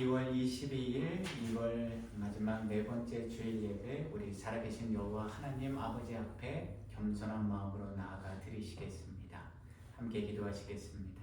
2월 22일 2월 마지막 네 번째 주일 예배, 우리 살아계신 여호와 하나님 아버지 앞에 겸손한 마음으로 나아가 드리시겠습니다. 함께 기도하시겠습니다.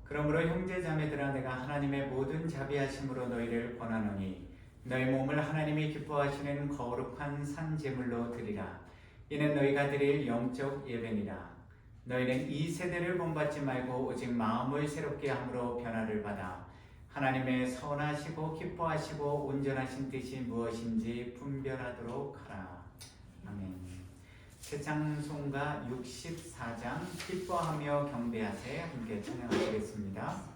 그러므로 형제자매들아, 내가 하나님의 모든 자비하심으로 너희를 권하노니 너희 몸을 하나님이 기뻐하시는 거룩한 산 제물로 드리라. 이는 너희가 드릴 영적 예배니라. 너희는 이 세대를 본받지 말고 오직 마음을 새롭게 함으로 변화를 받아 하나님의 선하시고 기뻐하시고 온전하신 뜻이 무엇인지 분별하도록 하라. 아멘. 새 찬송가 64장 기뻐하며 경배하세 함께 찬양하시겠습니다.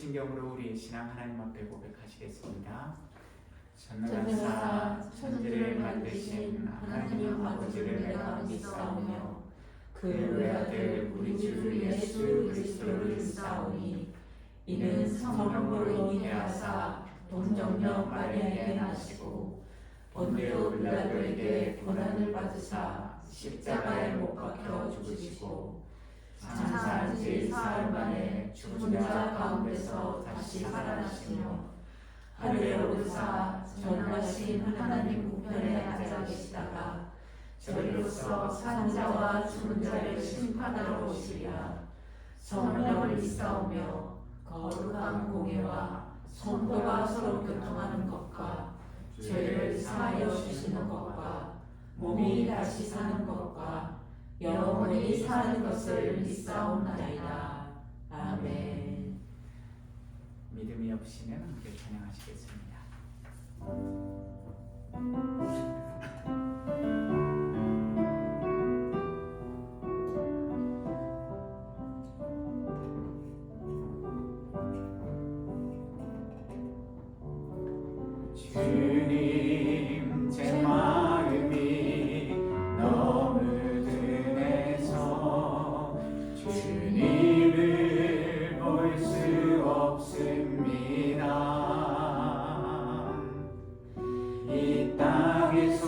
사도신경으로 우리의 신앙 하나님 앞에 고백하시겠습니다. 전능하사 천지를 만드신 하나님 아버지를 내가 믿사오며 그 외아들 우리 주 예수 그리스도를 믿사오니 이는 성령으로 인하사 동정녀 마리아에게 나시고 본디오 빌라도에게 고난을 받으사 십자가에 못 박혀 죽으시고 장사한 지 사흘 만에 죽은 자 가운데서 다시 살아나시며 하늘에 오르사 전능하신 하나님 우편에 앉아 계시다가 저리로서 산 자와 죽은 자를 심판하러 오시리라. 성령을 믿사오며 거룩한 공예와 성도가 서로 교통하는 것과 죄를 사하여 주시는 것과 몸이 다시 사는 것과 영원히 사는 것을 믿사옵나이다. 아멘. 믿음이 없이는 함께 찬양하시겠습니다. 주님 제 마음이 너무 든해서 주님을 볼 수 없습니다. 이 땅에서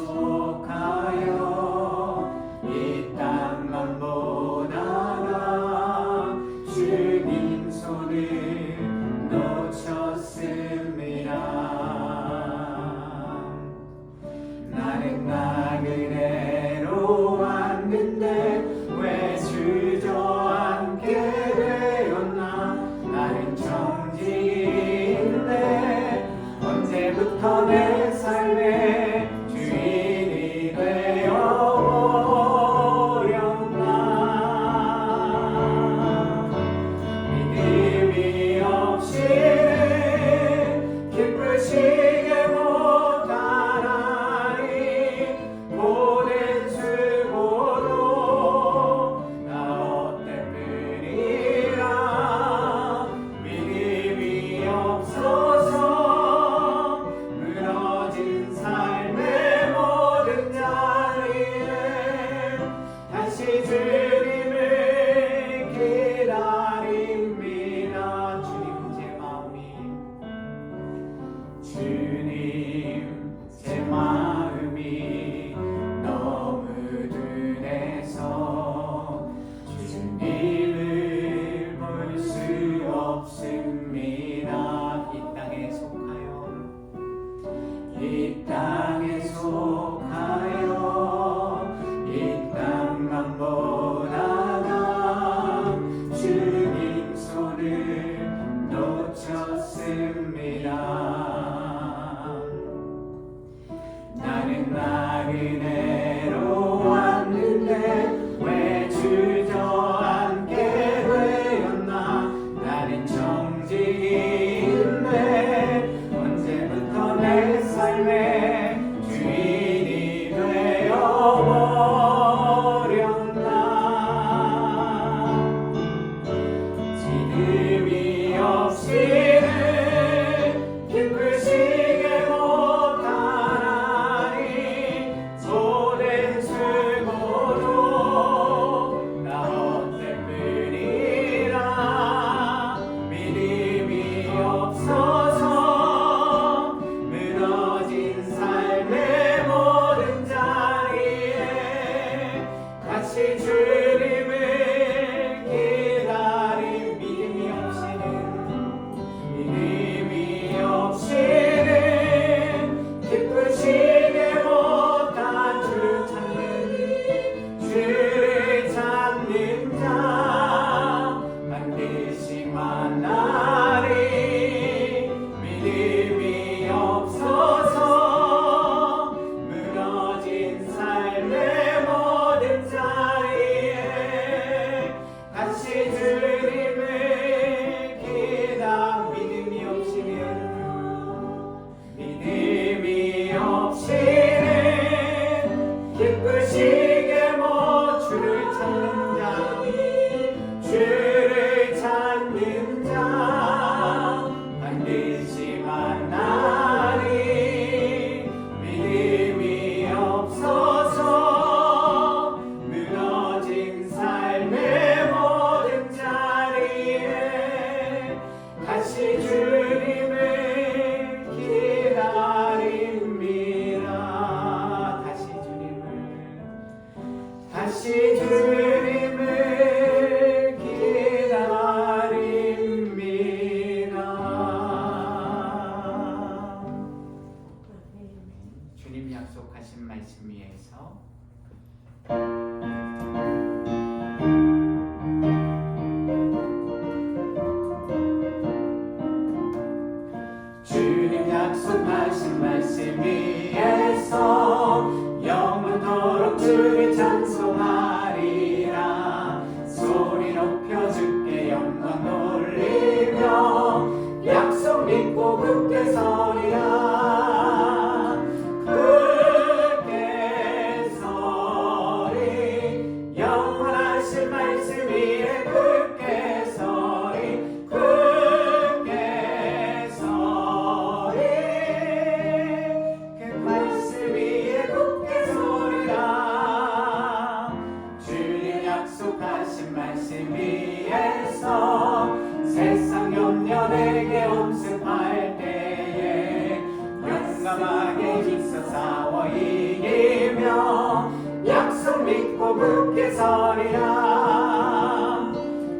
말씀 위에서 세상 염려 내게 엄습할 때에 용감하게 힘써 싸워 이기며 약속 믿고 굳게 서리라.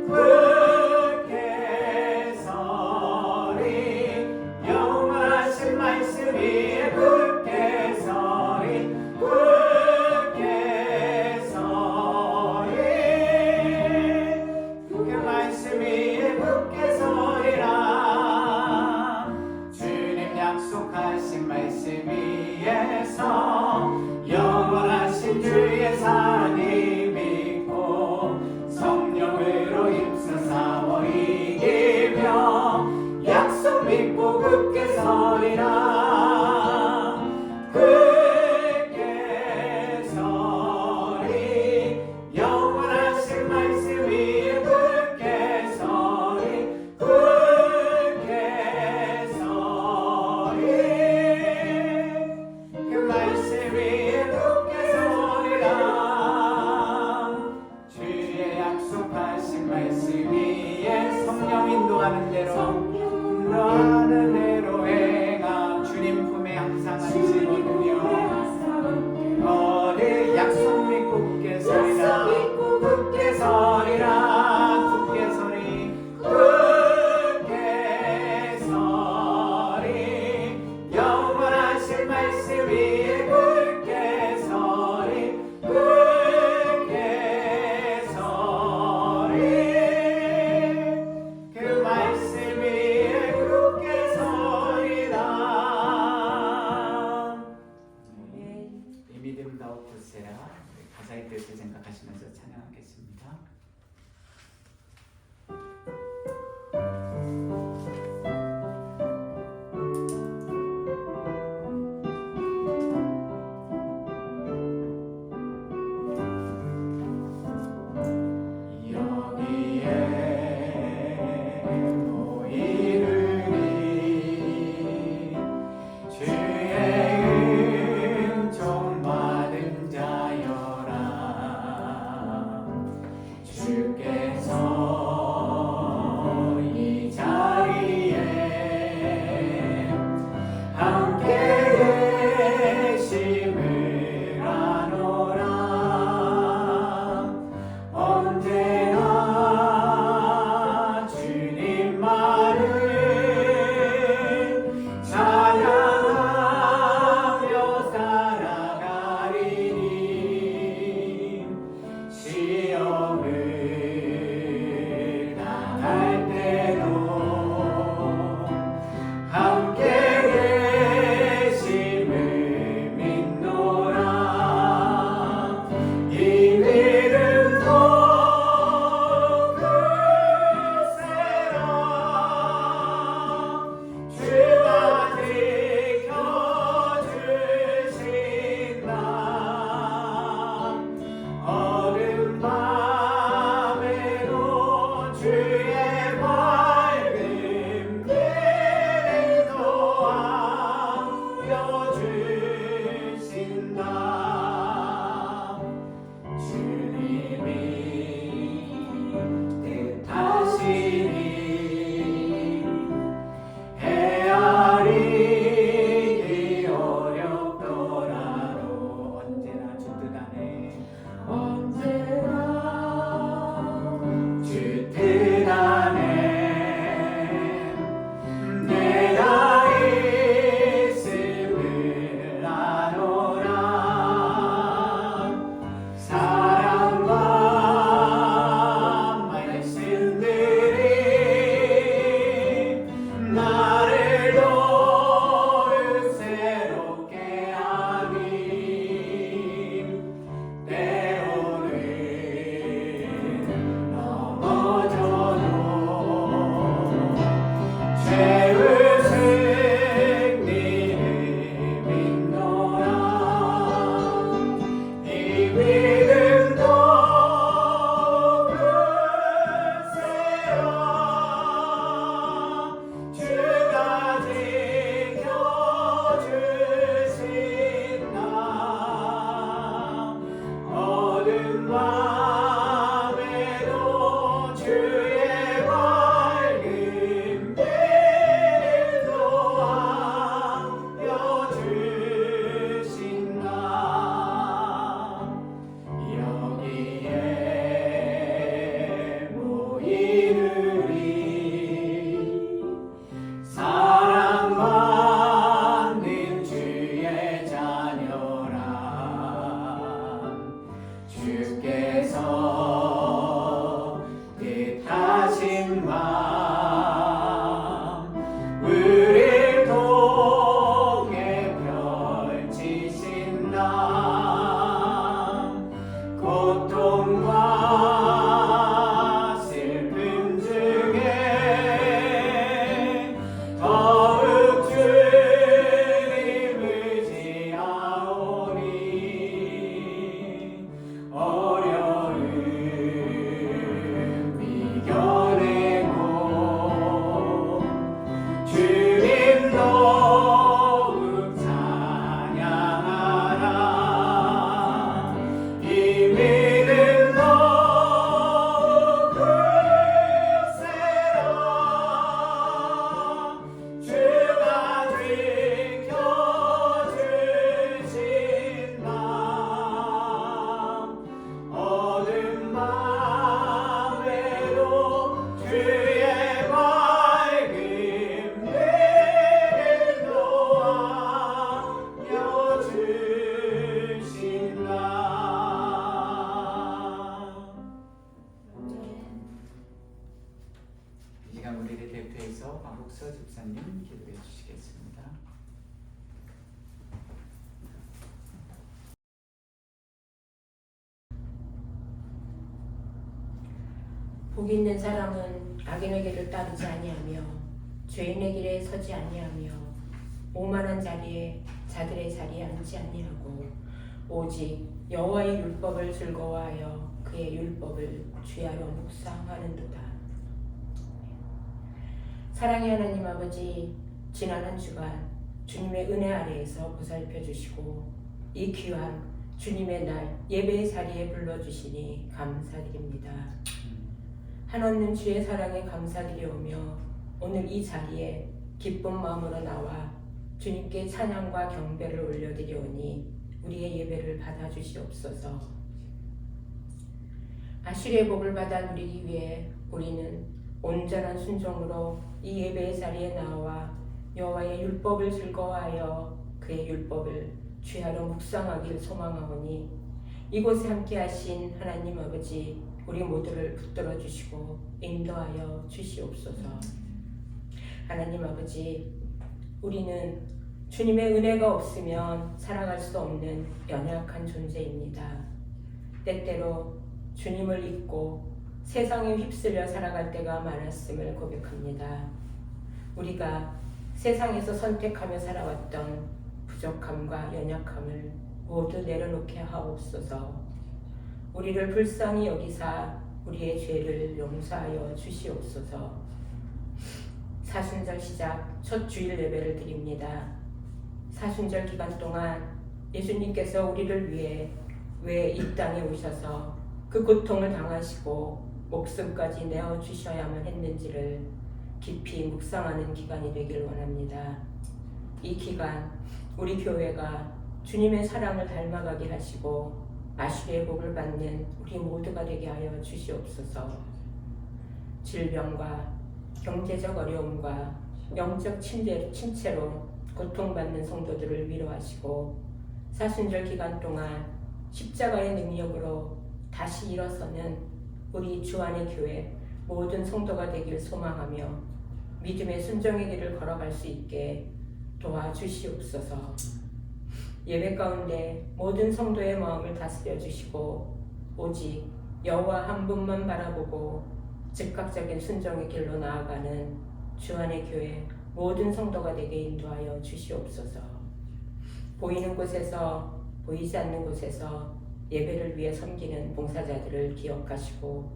굳게 서리 영원하신 말씀 위에 굳게 서리 굳게 서리 그 말씀 위에 굳게 서리라. 주님 약속하신 말씀 위에서 영원하신 주의 사랑이 믿고 성령으로 힘써 싸워 이기며 약속 믿고 굳게 서리라. 굳게 서리 영원하신 말씀 위에 굳게 서리 굳게 서리 그 말씀 위에 굳게 서리라. 주의 약속하신 말씀 위에 성령 인도하는 대로 행하. 주님 품에 항상 안식이며 어디 약속 믿고 굳게 서리라. 굳게 서리라. 굳게 서리 굳게 서리 영원하신 말씀 위에 굳게 서리 굳게 서리 그 말씀 위에 굳게 서리라. 이 믿음 더욱 굳세라. 가사의 뜻을 생각하시면서 찬양하겠습니다. 대표해서 마국서 집사님 기도해 주시겠습니다. 복 있는 사람은 악인의 길을 따르지 아니하며 죄인의 길에 서지 아니하며 오만한 자리에 자들의 자리에 앉지 아니하고 오직 여호와의 율법을 즐거워하여 그의 율법을 주야로 묵상하는도다. 사랑의 하나님 아버지, 지난 한 주간 주님의 은혜 아래에서 보살펴 주시고 이 귀한 주님의 날 예배의 자리에 불러주시니 감사드립니다. 한없는 주의 사랑에 감사드리오며 오늘 이 자리에 기쁜 마음으로 나와 주님께 찬양과 경배를 올려드리오니 우리의 예배를 받아주시옵소서. 아실의 복을 받아 누리기 위해 우리는 온전한 순종으로 이 예배의 자리에 나와 여호와의 율법을 즐거워하여 그의 율법을 주야로 묵상하기를 소망하오니 이곳에 함께하신 하나님 아버지, 우리 모두를 붙들어 주시고 인도하여 주시옵소서. 하나님 아버지, 우리는 주님의 은혜가 없으면 살아갈 수 없는 연약한 존재입니다. 때때로 주님을 잊고 세상에 휩쓸려 살아갈 때가 많았음을 고백합니다. 우리가 세상에서 선택하며 살아왔던 부족함과 연약함을 모두 내려놓게 하옵소서. 우리를 불쌍히 여기사 우리의 죄를 용서하여 주시옵소서. 사순절 시작 첫 주일 예배를 드립니다. 사순절 기간 동안 예수님께서 우리를 위해 왜 이 땅에 오셔서 그 고통을 당하시고 목숨까지 내어 주셔야만 했는지를 깊이 묵상하는 기간이 되길 원합니다. 이 기간 우리 교회가 주님의 사랑을 닮아가게 하시고 아실의 복을 받는 우리 모두가 되게 하여 주시옵소서. 질병과 경제적 어려움과 영적 침체로 고통받는 성도들을 위로하시고 사순절 기간 동안 십자가의 능력으로 다시 일어서는 우리 주안의 교회 모든 성도가 되길 소망하며 믿음의 순종의 길을 걸어갈 수 있게 도와주시옵소서. 예배 가운데 모든 성도의 마음을 다스려 주시고 오직 여호와 한 분만 바라보고 즉각적인 순종의 길로 나아가는 주안의 교회 모든 성도가 되게 인도하여 주시옵소서. 보이는 곳에서 보이지 않는 곳에서 예배를 위해 섬기는 봉사자들을 기억하시고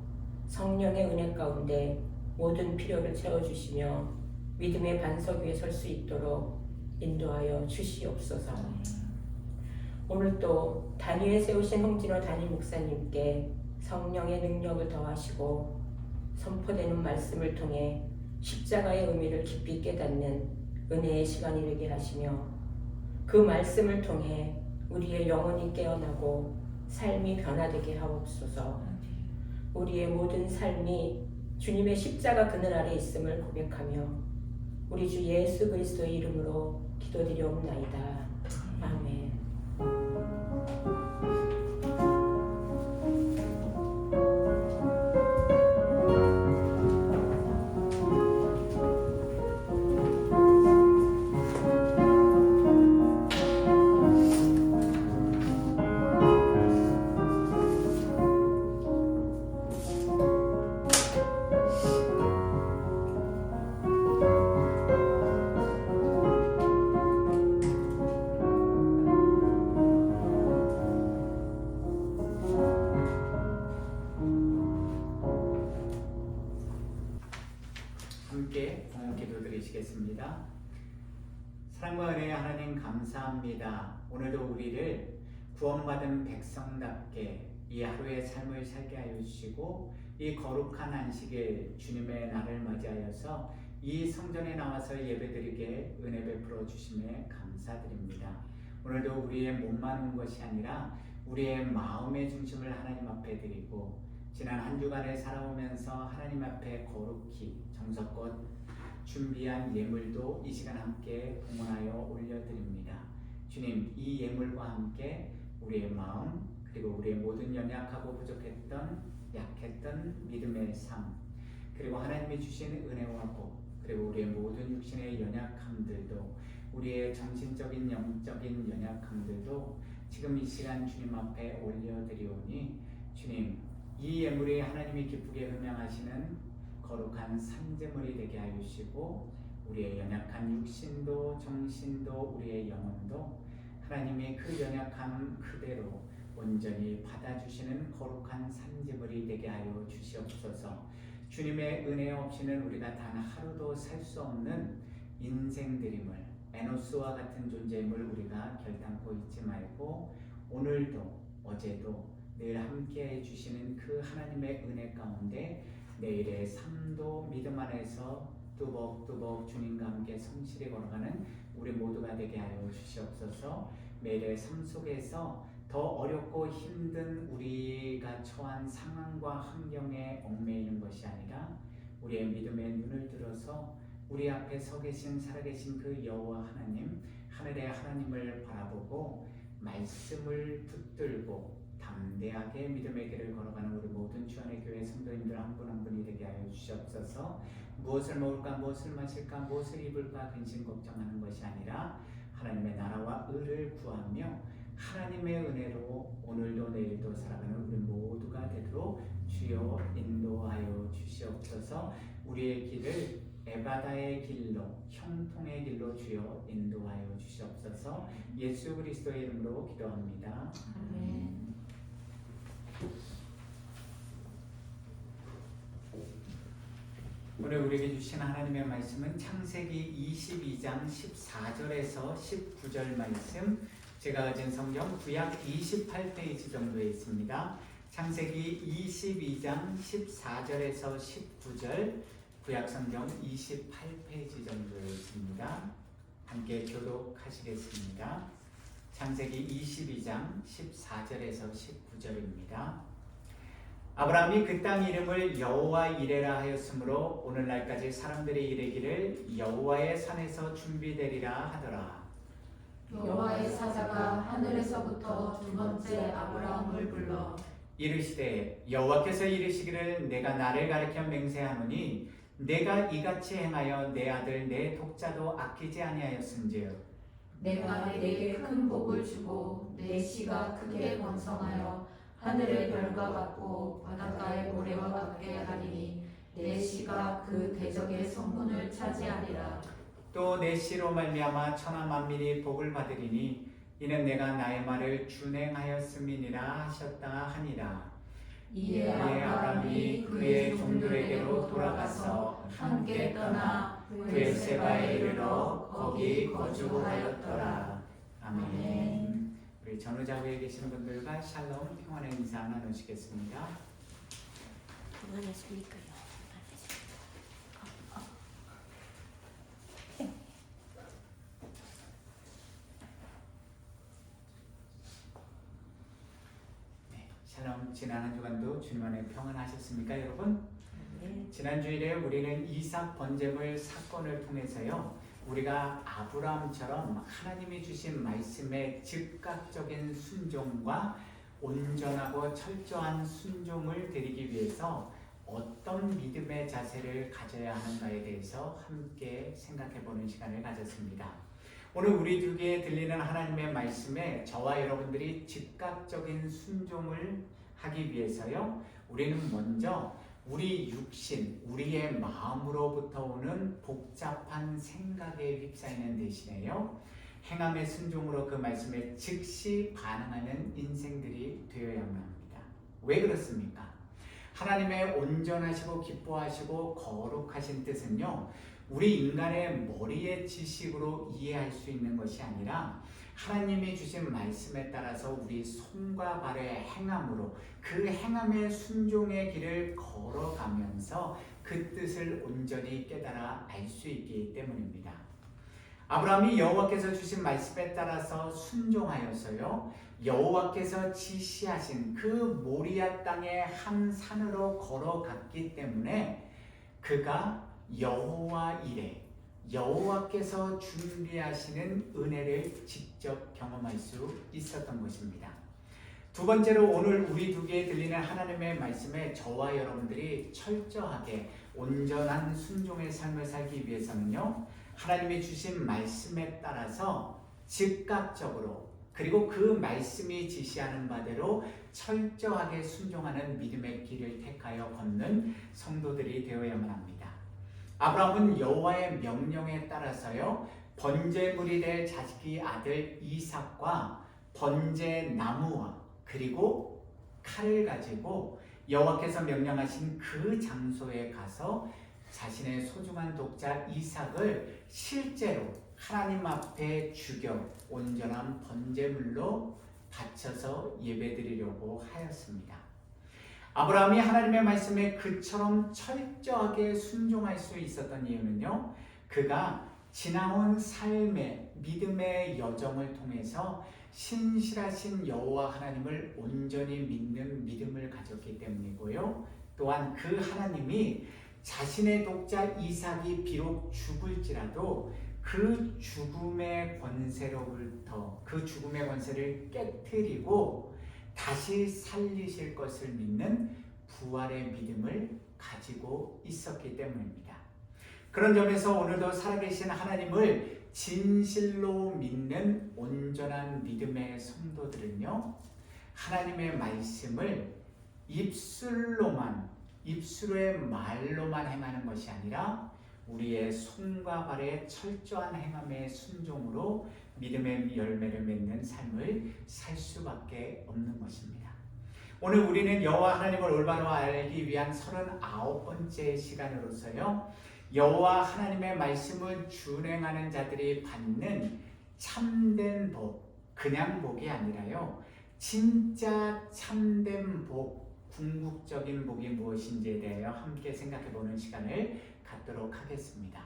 성령의 은혜 가운데 모든 필요를 채워주시며 믿음의 반석 위에 설 수 있도록 인도하여 주시옵소서. 오늘 또 단위에 세우신 홍진호 담임 목사님께 성령의 능력을 더하시고 선포되는 말씀을 통해 십자가의 의미를 깊이 깨닫는 은혜의 시간이 되게 하시며 그 말씀을 통해 우리의 영혼이 깨어나고 삶이 변화되게 하옵소서. 우리의 모든 삶이 주님의 십자가 그늘 아래 있음을 고백하며 우리 주 예수 그리스도의 이름으로 기도드리옵나이다. 아멘. 함께 기도 드리시겠습니다. 사랑과 은혜의 하나님 감사합니다. 오늘도 우리를 구원받은 백성답게 이 하루의 삶을 살게 하여 주시고 이 거룩한 안식일 주님의 날을 맞이하여서 이 성전에 나와서 예배드리게 은혜 베풀어 주심에 감사드립니다. 오늘도 우리의 몸만 온 것이 아니라 우리의 마음의 중심을 하나님 앞에 드리고 지난 한 주간을 살아오면서 하나님 앞에 거룩히 정성껏 준비한 예물도 이 시간 함께 봉헌하여 올려드립니다. 주님, 이 예물과 함께 우리의 마음 그리고 우리의 모든 연약하고 부족했던 약했던 믿음의 삶 그리고 하나님이 주신 은혜와 복 그리고 우리의 모든 육신의 연약함들도, 우리의 정신적인 영적인 연약함들도 지금 이 시간 주님 앞에 올려드리오니, 주님, 이 예물이 하나님이 기쁘게 흠양하시는 거룩한 산제물이 되게 하여 주시고, 우리의 연약한 육신도 정신도 우리의 영혼도 하나님의 그 연약함 그대로 온전히 받아주시는 거룩한 산제물이 되게 하여 주시옵소서. 주님의 은혜 없이는 우리가 단 하루도 살 수 없는 인생들임을, 에노스와 같은 존재임을 우리가 결단코 잊지 말고, 오늘도 어제도 늘 함께 해주시는 그 하나님의 은혜 가운데 내일의 삶도 믿음 안에서 뚜벅뚜벅 주님과 함께 성실히 걸어가는 우리 모두가 되게 하여 주시옵소서. 매일의 삶 속에서 더 어렵고 힘든 우리가 처한 상황과 환경에 얽매이는 것이 아니라 우리의 믿음의 눈을 들어서 우리 앞에 서 계신 살아계신 그 여호와 하나님, 하늘의 하나님을 바라보고 말씀을 붙들고 담대하게 믿음의 길을 걸어가는 우리 모든 주안의 교회 성도님들 한 분 한 분이 되게 하여 주시옵소서. 무엇을 먹을까, 무엇을 마실까, 무엇을 입을까 근심 걱정하는 것이 아니라 하나님의 나라와 의를 구하며 하나님의 은혜로 오늘도 내일도 살아가는 우리 모두가 되도록 주여 인도하여 주시옵소서. 우리의 길을 에바다의 길로, 형통의 길로 주여 인도하여 주시옵소서. 예수 그리스도의 이름으로 기도합니다. 아멘. 오늘 우리에게 주신 하나님의 말씀은 창세기 22장 14절에서 19절 말씀, 제가 가진 성경 구약 28페이지 정도에 있습니다. 창세기 22장 14절에서 19절, 구약 성경 28페이지 정도에 있습니다. 함께 교독하시겠습니다. 창세기 22장 14절에서 19절입니다. 아브라함이 그 땅 이름을 여호와 이레라 하였으므로 오늘날까지 사람들이 이르기를 여호와의 산에서 준비되리라 하더라. 여호와의 사자가 하늘에서부터 두 번째 아브라함을 불러 이르시되 여호와께서 이르시기를 내가 나를 가리켜 맹세하노니 내가 이같이 행하여 내 아들 내 독자도 아끼지 아니하였은즉 내가 내게 큰 복을 주고 내 씨가 크게 번성하여 하늘의 별과 같고 바닷가의 모래와 같게 하리니 내 씨가 그 대적의 성문을 차지하리라. 또 내 씨로 말미암아 천하 만민이 복을 받으리니 이는 내가 나의 말을 준행하였음이니라 하셨다 하니라. 이에 아브라함이 그의 종들에게로 돌아가서 함께 떠나 브엘세바에 이르러 거기 거주하였더라. 아멘. 우리 전후좌우에 계시는 분들과 샬롬 평안의 인사 나누시겠습니다. 안녕하십니까요? 샬롬. 지난 한 주간도 주님 안에 평안하셨습니까, 여러분? 네. 지난 주일에 우리는 이삭 번제물 사건을 통해서요, 우리가 아브라함처럼 하나님이 주신 말씀에 즉각적인 순종과 온전하고 철저한 순종을 드리기 위해서 어떤 믿음의 자세를 가져야 하는가에 대해서 함께 생각해 보는 시간을 가졌습니다. 오늘 우리 두 개에 들리는 하나님의 말씀에 저와 여러분들이 즉각적인 순종을 하기 위해서요, 우리는 먼저 우리 육신, 우리의 마음으로부터 오는 복잡한 생각에 휩싸이는 대신에요, 행함의 순종으로 그 말씀에 즉시 반응하는 인생들이 되어야만 합니다. 왜 그렇습니까? 하나님의 온전하시고 기뻐하시고 거룩하신 뜻은요, 우리 인간의 머리의 지식으로 이해할 수 있는 것이 아니라 하나님이 주신 말씀에 따라서 우리 손과 발의 행함으로 그 행함의 순종의 길을 걸어가면서 그 뜻을 온전히 깨달아 알 수 있기 때문입니다. 아브라함이 여호와께서 주신 말씀에 따라서 순종하여서요, 여호와께서 지시하신 그 모리아 땅의 한 산으로 걸어갔기 때문에 그가 여호와 이레, 여호와께서 준비하시는 은혜를 직접 경험할 수 있었던 것입니다. 두 번째로 오늘 우리 두 개에 들리는 하나님의 말씀에 저와 여러분들이 철저하게 온전한 순종의 삶을 살기 위해서는요, 하나님이 주신 말씀에 따라서 즉각적으로 그리고 그 말씀이 지시하는 바대로 철저하게 순종하는 믿음의 길을 택하여 걷는 성도들이 되어야만 합니다. 아브라함은 여호와의 명령에 따라서요, 번제물이 될 자기 아들 이삭과 번제 나무와 그리고 칼을 가지고 여호와께서 명령하신 그 장소에 가서 자신의 소중한 독자 이삭을 실제로 하나님 앞에 죽여 온전한 번제물로 바쳐서 예배드리려고 하였습니다. 아브라함이 하나님의 말씀에 그처럼 철저하게 순종할 수 있었던 이유는요, 그가 지나온 삶의 믿음의 여정을 통해서 신실하신 여호와 하나님을 온전히 믿는 믿음을 가졌기 때문이고요. 또한 그 하나님이 자신의 독자 이삭이 비록 죽을지라도 그 죽음의 권세로부터 그 죽음의 권세를 깨트리고 다시 살리실 것을 믿는 부활의 믿음을 가지고 있었기 때문입니다. 그런 점에서 오늘도 살아계신 하나님을 진실로 믿는 온전한 믿음의 성도들은요, 하나님의 말씀을 입술의 말로만 행하는 것이 아니라 우리의 손과 발의 철저한 행함의 순종으로 믿음의 열매를 맺는 삶을 살 수밖에 없는 것입니다. 오늘 우리는 여호와 하나님을 올바로 알기 위한 39번째 시간으로서요, 여호와 하나님의 말씀을 준행하는 자들이 받는 참된 복, 그냥 복이 아니라요, 진짜 참된 복, 궁극적인 복이 무엇인지에 대하여 함께 생각해보는 시간을 갖도록 하겠습니다.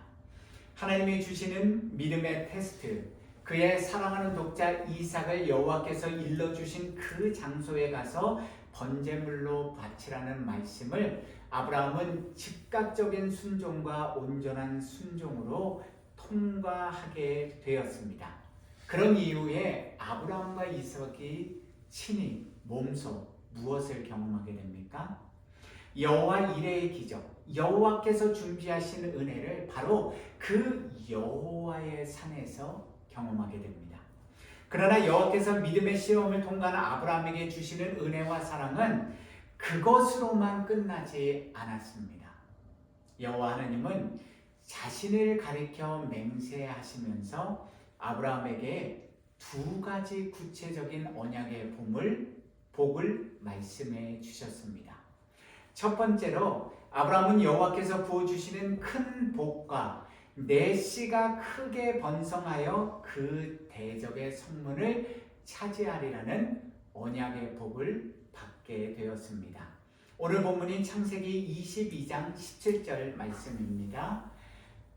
하나님이 주시는 믿음의 테스트, 그의 사랑하는 독자 이삭을 여호와께서 일러주신 그 장소에 가서 번제물로 바치라는 말씀을 아브라함은 즉각적인 순종과 온전한 순종으로 통과하게 되었습니다. 그런 이후에 아브라함과 이삭이 친히 몸소 무엇을 경험하게 됩니까? 여호와 이레의 기적, 여호와께서 준비하신 은혜를 바로 그 여호와의 산에서 경험하게 됩니다. 그러나 여호와께서 믿음의 시험을 통과한 아브라함에게 주시는 은혜와 사랑은 그것으로만 끝나지 않았습니다. 여호와 하나님은 자신을 가리켜 맹세하시면서 아브라함에게 두 가지 구체적인 언약의 복을 말씀해 주셨습니다. 첫 번째로 아브라함은 여호와께서 부어주시는 큰 복과 내 씨가 크게 번성하여 그 대적의 성문을 차지하리라는 언약의 복을 받게 되었습니다. 오늘 본문인 창세기 22장 17절 말씀입니다.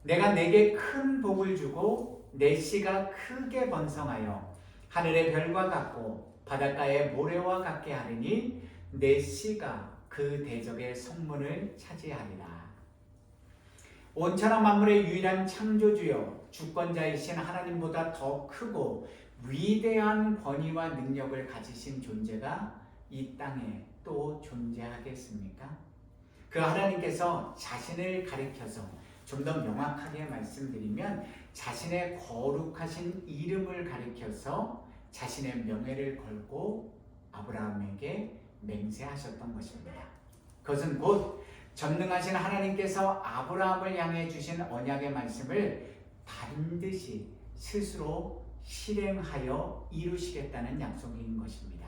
내가 내게 큰 복을 주고 내 씨가 크게 번성하여 하늘의 별과 같고 바닷가의 모래와 같게 하리니 내 씨가 그 대적의 성문을 차지하리라. 온천한 만물의 유일한 창조주여 주권자이신 하나님보다 더 크고 위대한 권위와 능력을 가지신 존재가 이 땅에 또 존재하겠습니까? 그 하나님께서 자신을 가리켜서 좀 더 명확하게 말씀드리면 자신의 거룩하신 이름을 가리켜서 자신의 명예를 걸고 아브라함에게 맹세하셨던 것입니다. 그것은 곧 전능하신 하나님께서 아브라함을 향해 주신 언약의 말씀을 반드시 스스로 실행하여 이루시겠다는 약속인 것입니다.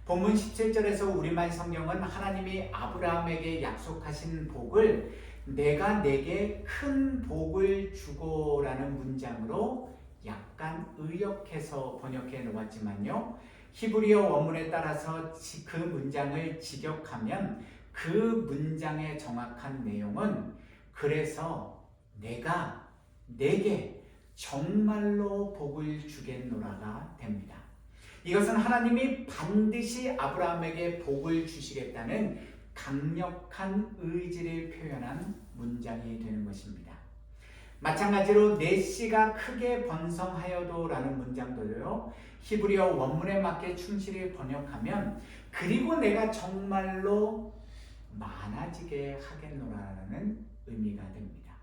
본문 17절에서 우리말 성경은 하나님이 아브라함에게 약속하신 복을 내가 내게 큰 복을 주고라는 문장으로 약간 의역해서 번역해 놓았지만요, 히브리어 원문에 따라서 그 문장을 직역하면 그 문장의 정확한 내용은 그래서 내가 내게 정말로 복을 주겠노라가 됩니다. 이것은 하나님이 반드시 아브라함에게 복을 주시겠다는 강력한 의지를 표현한 문장이 되는 것입니다. 마찬가지로 내 씨가 크게 번성하여도라는 문장도요. 히브리어 원문에 맞게 충실히 번역하면 그리고 내가 정말로 많아지게 하겠노라는 의미가 됩니다.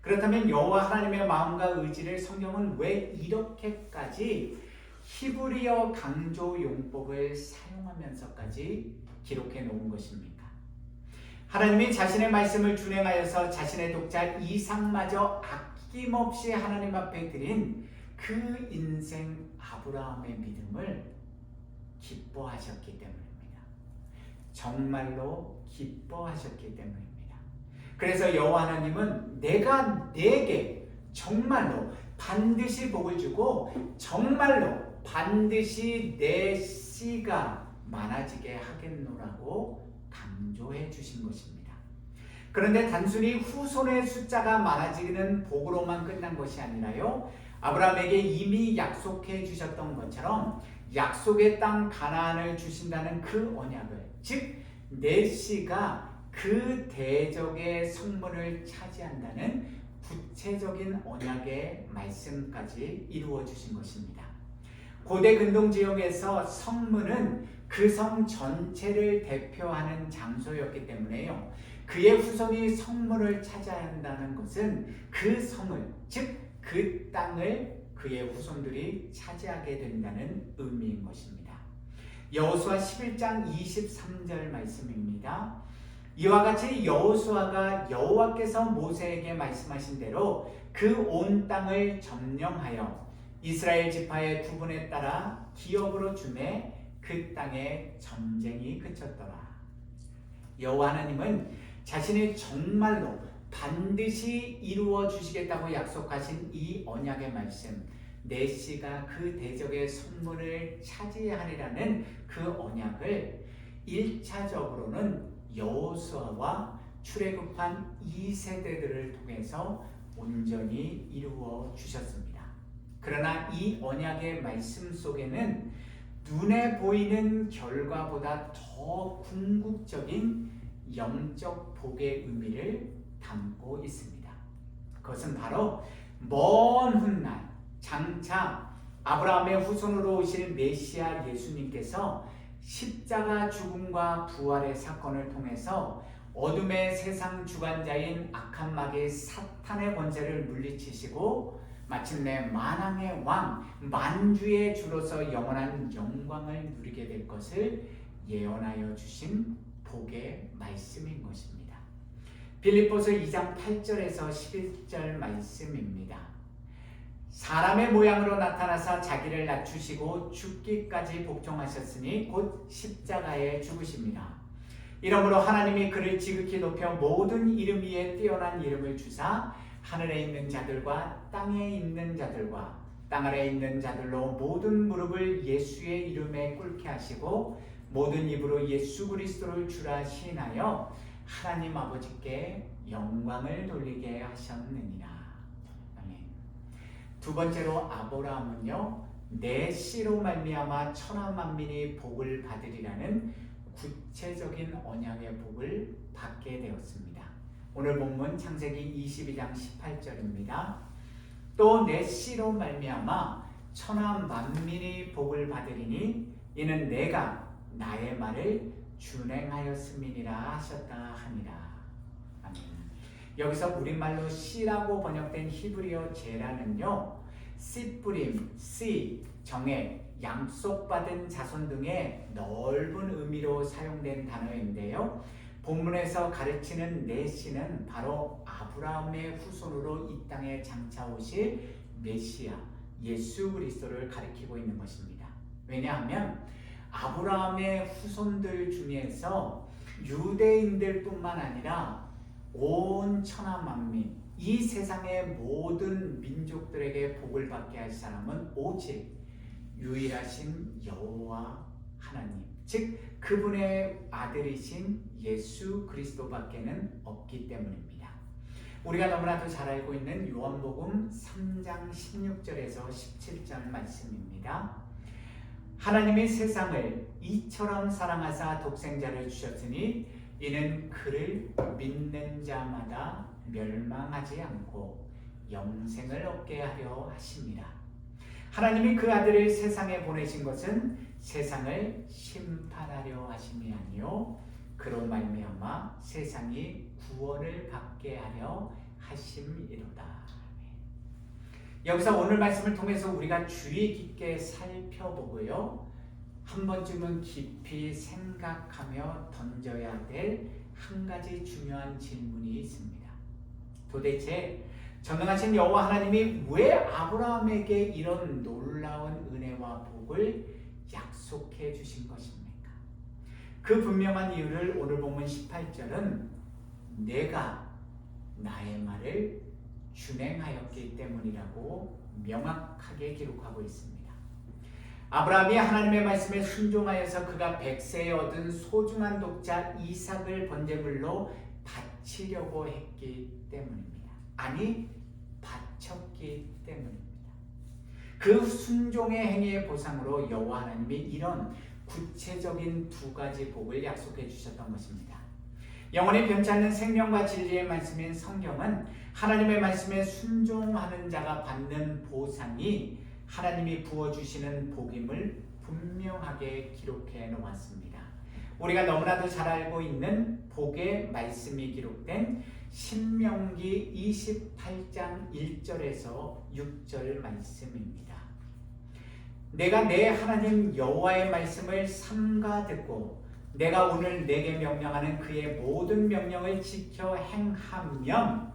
그렇다면 여호와 하나님의 마음과 의지를 성경은 왜 이렇게까지 히브리어 강조 용법을 사용하면서까지 기록해 놓은 것입니까? 하나님이 자신의 말씀을 준행하여서 자신의 독자 이삭마저 아낌없이 하나님 앞에 드린 그 인생 아브라함의 믿음을 기뻐하셨기 때문입니다. 정말로 기뻐하셨기 때문입니다. 그래서 여호와 하나님은 내가 네게 정말로 반드시 복을 주고 정말로 반드시 내 씨가 많아지게 하겠노라고 강조해 주신 것입니다. 그런데 단순히 후손의 숫자가 많아지는 복으로만 끝난 것이 아니라요. 아브라함에게 이미 약속해 주셨던 것처럼 약속의 땅 가나안을 주신다는 그 언약을, 즉 내 씨가 그 대적의 성문을 차지한다는 구체적인 언약의 말씀까지 이루어 주신 것입니다. 고대 근동 지역에서 성문은 그 성 전체를 대표하는 장소였기 때문에요. 그의 후손이 성문을 차지해야 한다는 것은 그 성을, 즉 그 땅을 그의 후손들이 차지하게 된다는 의미인 것입니다. 여호수아 11장 23절 말씀입니다. 이와 같이 여호수아가 여호와께서 모세에게 말씀하신 대로 그 온 땅을 점령하여 이스라엘 지파의 구분에 따라 기업으로 주매 그 땅에 전쟁이 그쳤더라. 여호와 하나님은 자신이 정말로 반드시 이루어 주시겠다고 약속하신 이 언약의 말씀, 내 씨가 그 대적의 성문을 차지하리라는 그 언약을 1차적으로는 여호수아와 출애굽한 2세대들을 통해서 온전히 이루어 주셨습니다. 그러나 이 언약의 말씀 속에는 눈에 보이는 결과보다 더 궁극적인 영적 복의 의미를 담고 있습니다. 그것은 바로 먼 훗날 장차 아브라함의 후손으로 오실 메시아 예수님께서 십자가 죽음과 부활의 사건을 통해서 어둠의 세상 주관자인 악한 마귀 사탄의 권세를 물리치시고 마침내 만왕의 왕, 만주의 주로서 영원한 영광을 누리게 될 것을 예언하여 주신 복의 말씀인 것입니다. 빌립보서 2장 8절에서 11절 말씀입니다. 사람의 모양으로 나타나사 자기를 낮추시고 죽기까지 복종하셨으니 곧 십자가에 죽으십니다. 이러므로 하나님이 그를 지극히 높여 모든 이름 위에 뛰어난 이름을 주사 하늘에 있는 자들과 땅에 있는 자들과 땅 아래에 있는 자들로 모든 무릎을 예수의 이름에 꿇게 하시고 모든 입으로 예수 그리스도를 주라 시인하여 하나님 아버지께 영광을 돌리게 하셨느니라. 아멘. 두 번째로 아브라함은요, 내 씨로 말미암아 천하 만민이 복을 받으리라는 구체적인 언약의 복을 받게 되었습니다. 오늘 본문 창세기 22장 18절입니다. 또 내 씨로 말미암아 천하 만민이 복을 받으리니 이는 내가 나의 말을 준행하였음이니라 하셨다 하니라. 아멘. 여기서 우리말로 씨라고 번역된 히브리어 제라는요, 씨뿌림, 씨, 정액, 양속받은 자손 등의 넓은 의미로 사용된 단어인데요. 본문에서 가르치는 내 씨는 바로 아브라함의 후손으로 이 땅에 장차 오실 메시아 예수 그리스도를 가리키고 있는 것입니다. 왜냐하면 아브라함의 후손들 중에서 유대인들뿐만 아니라 온 천하 만민, 이 세상의 모든 민족들에게 복을 받게 할 사람은 오직 유일하신 여호와 하나님, 즉 그분의 아들이신 예수 그리스도밖에는 없기 때문입니다. 우리가 너무나도 잘 알고 있는 요한복음 3장 16절에서 17절 말씀입니다. 하나님이 세상을 이처럼 사랑하사 독생자를 주셨으니 이는 그를 믿는 자마다 멸망하지 않고 영생을 얻게 하려 하십니다. 하나님이 그 아들을 세상에 보내신 것은 세상을 심판하려 하심이 아니요 그로 말미암아 세상이 구원을 받게 하려 하심이로다. 여기서 오늘 말씀을 통해서 우리가 주의 깊게 살펴보고요, 한 번쯤은 깊이 생각하며 던져야 될 한 가지 중요한 질문이 있습니다. 도대체 전능하신 여호와 하나님이 왜 아브라함에게 이런 놀라운 은혜와 복을 약속해 주신 것입니까? 그 분명한 이유를 오늘 본문 18절은 내가 나의 말을 준행하였기 때문이라고 명확하게 기록하고 있습니다. 아브라함이 하나님의 말씀에 순종하여서 그가 100세에 얻은 소중한 독자 이삭을 번제물로 바치려고 했기 때문입니다. 아니, 바쳤기 때문입니다. 그 순종의 행위의 보상으로 여호와 하나님이 이런 구체적인 두 가지 복을 약속해 주셨던 것입니다. 영원히 변치 않는 생명과 진리의 말씀인 성경은 하나님의 말씀에 순종하는 자가 받는 보상이 하나님이 부어주시는 복임을 분명하게 기록해 놓았습니다. 우리가 너무나도 잘 알고 있는 복의 말씀이 기록된 신명기 28장 1절에서 6절 말씀입니다. 내가 내 하나님 여호와의 말씀을 삼가 듣고 내가 오늘 내게 명령하는 그의 모든 명령을 지켜 행하면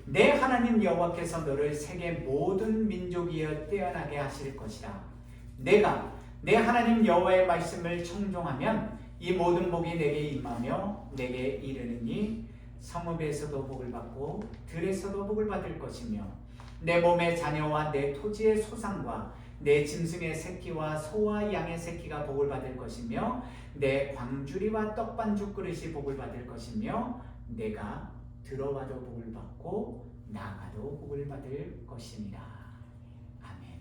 내 하나님 여호와께서 너를 세계 모든 민족이여 뛰어나게 하실 것이라. 내가 내 하나님 여호와의 말씀을 청종하면 이 모든 복이 내게 임하며 내게 이르느니 성읍에서도 복을 받고 들에서도 복을 받을 것이며 내 몸의 자녀와 내 토지의 소산과 내 짐승의 새끼와 소와 양의 새끼가 복을 받을 것이며 내 광주리와 떡반죽 그릇이 복을 받을 것이며 내가 들어와도 복을 받고 나가도 복을 받을 것이니라. 아멘.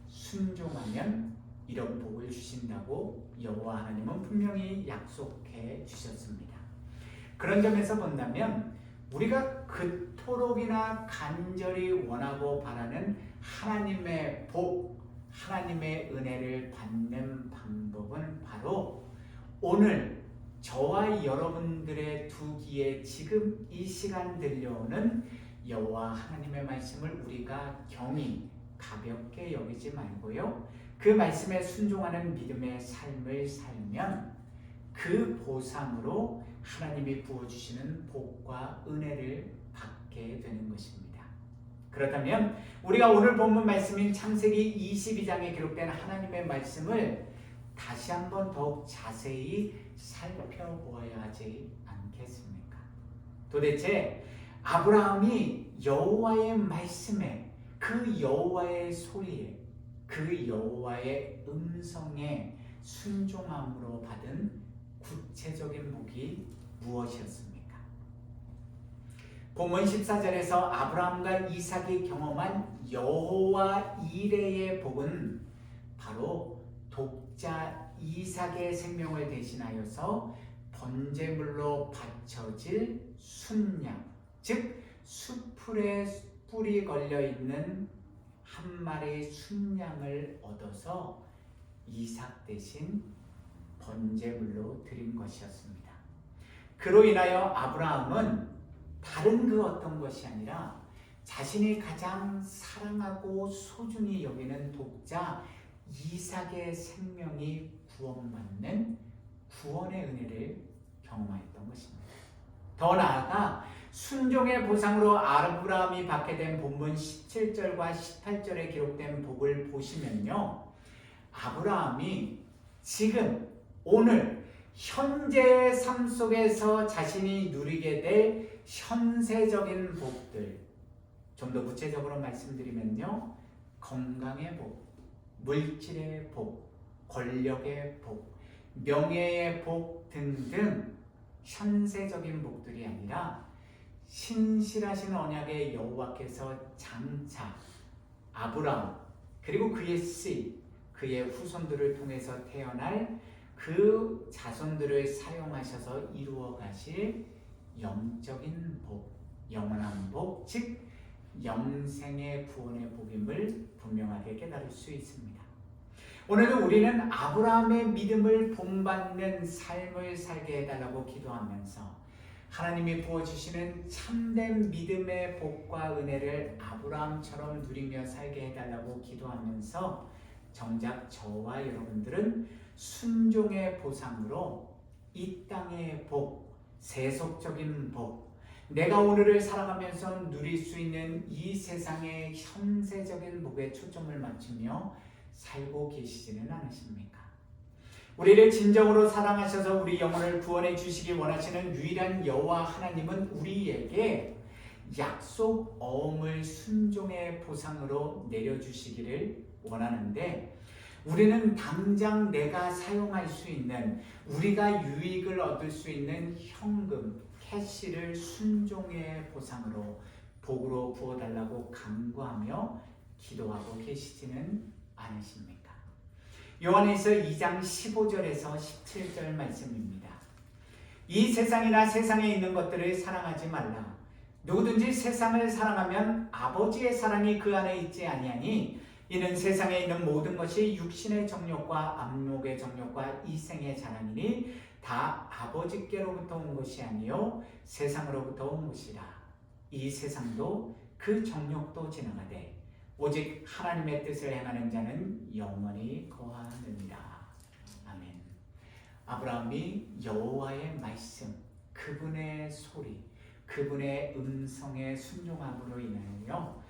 순종하면 이런 복을 주신다고 여호와 하나님은 분명히 약속해 주셨습니다. 그런 점에서 본다면 우리가 그토록이나 간절히 원하고 바라는 하나님의 복, 하나님의 은혜를 받는 방법은 바로 오늘 저와 여러분들의 두 귀에 지금 이 시간 들려오는 여호와 하나님의 말씀을 우리가 경히 가볍게 여기지 말고요, 그 말씀에 순종하는 믿음의 삶을 살면 그 보상으로 하나님이 부어주시는 복과 은혜를 받게 되는 것입니다. 그렇다면 우리가 오늘 본문 말씀인 창세기 22장에 기록된 하나님의 말씀을 다시 한번 더욱 자세히 살펴보아야 하지 않겠습니까? 도대체 아브라함이 여호와의 말씀에, 그 여호와의 소리에, 그 여호와의 음성에 순종함으로 받은 구체적인 복이 무엇이었습니까? 본문 14절에서 아브라함과 이삭이 경험한 여호와 이레의 복은 바로 독자 이삭의 생명을 대신하여서 번제물로 바쳐질 순양, 즉 수풀에 뿔이 걸려있는 한 마리 순양을 얻어서 이삭 대신 번제물로 드린 것이었습니다. 그로 인하여 아브라함은 다른 그 어떤 것이 아니라 자신이 가장 사랑하고 소중히 여기는 독자 이삭의 생명이 구원받는 구원의 은혜를 경험했던 것입니다. 더 나아가 순종의 보상으로 아브라함이 받게 된 본문 17절과 18절에 기록된 복을 보시면요, 아브라함이 지금 오늘 현재의 삶 속에서 자신이 누리게 될 현세적인 복들, 좀 더 구체적으로 말씀드리면요, 건강의 복, 물질의 복, 권력의 복, 명예의 복 등등 현세적인 복들이 아니라 신실하신 언약의 여호와께서 장차 아브라함 그리고 그의 씨, 그의 후손들을 통해서 태어날 그 자손들을 사용하셔서 이루어 가실 영적인 복, 영원한 복, 즉 영생의 구원의 복임을 분명하게 깨달을 수 있습니다. 오늘도 우리는 아브라함의 믿음을 본받는 삶을 살게 해달라고 기도하면서 하나님이 부어주시는 참된 믿음의 복과 은혜를 아브라함처럼 누리며 살게 해달라고 기도하면서 정작 저와 여러분들은 순종의 보상으로 이 땅의 복, 세속적인 복, 내가 오늘을 살아가면서 누릴 수 있는 이 세상의 현세적인 복에 초점을 맞추며 살고 계시지는 않으십니까? 우리를 진정으로 사랑하셔서 우리 영혼을 구원해 주시기 원하시는 유일한 여호와 하나님은 우리에게 약속 어음을 순종의 보상으로 내려주시기를 원하는데, 우리는 당장 내가 사용할 수 있는, 우리가 유익을 얻을 수 있는 현금, 캐시를 순종의 보상으로, 복으로 부어달라고 간구하며 기도하고 계시지는 않으십니까? 요한에서 2장 15절에서 17절 말씀입니다. 이 세상이나 세상에 있는 것들을 사랑하지 말라. 누구든지 세상을 사랑하면 아버지의 사랑이 그 안에 있지 아니하니, 이는 세상에 있는 모든 것이 육신의 정욕과 안목의 정욕과 이생의 자랑이니 다 아버지께로부터 온 것이 아니요 세상으로부터 온 것이라. 이 세상도 그 정욕도 지나가되 오직 하나님의 뜻을 행하는 자는 영원히 거하느니라. 아멘. 아브라함이 여호와의 말씀, 그분의 소리, 그분의 음성에 순종함으로 인하여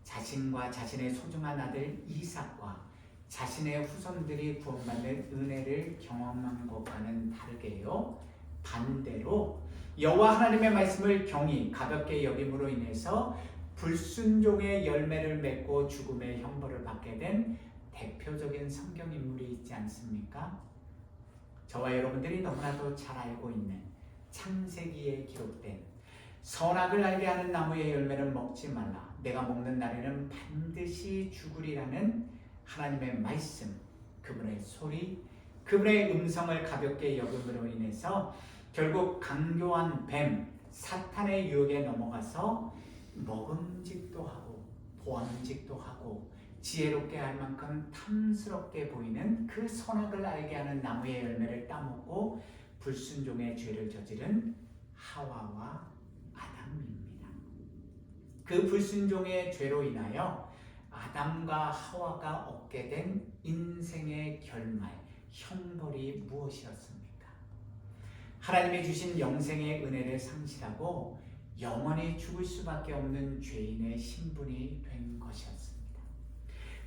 자신과 자신의 소중한 아들 이삭과 자신의 후손들이 구원받는 은혜를 경험한 것과는 다르게요, 반대로 여호와 하나님의 말씀을 경히 가볍게 여김으로 인해서 불순종의 열매를 맺고 죽음의 형벌을 받게 된 대표적인 성경 인물이 있지 않습니까? 저와 여러분들이 너무나도 잘 알고 있는 창세기에 기록된 선악을 알게 하는 나무의 열매를 먹지 말라, 내가 먹는 날에는 반드시 죽으리라는 하나님의 말씀, 그분의 소리, 그분의 음성을 가볍게 여김으로 인해서 결국 강교한 뱀, 사탄의 유혹에 넘어가서 먹음직도 하고 보암직도 하고 지혜롭게 할 만큼 탐스럽게 보이는 그 선악을 알게 하는 나무의 열매를 따먹고 불순종의 죄를 저지른 하와와 아담입니다. 그 불순종의 죄로 인하여 아담과 하와가 얻게 된 인생의 결말, 형벌이 무엇이었습니까? 하나님이 주신 영생의 은혜를 상실하고 영원히 죽을 수밖에 없는 죄인의 신분이 된 것이었습니다.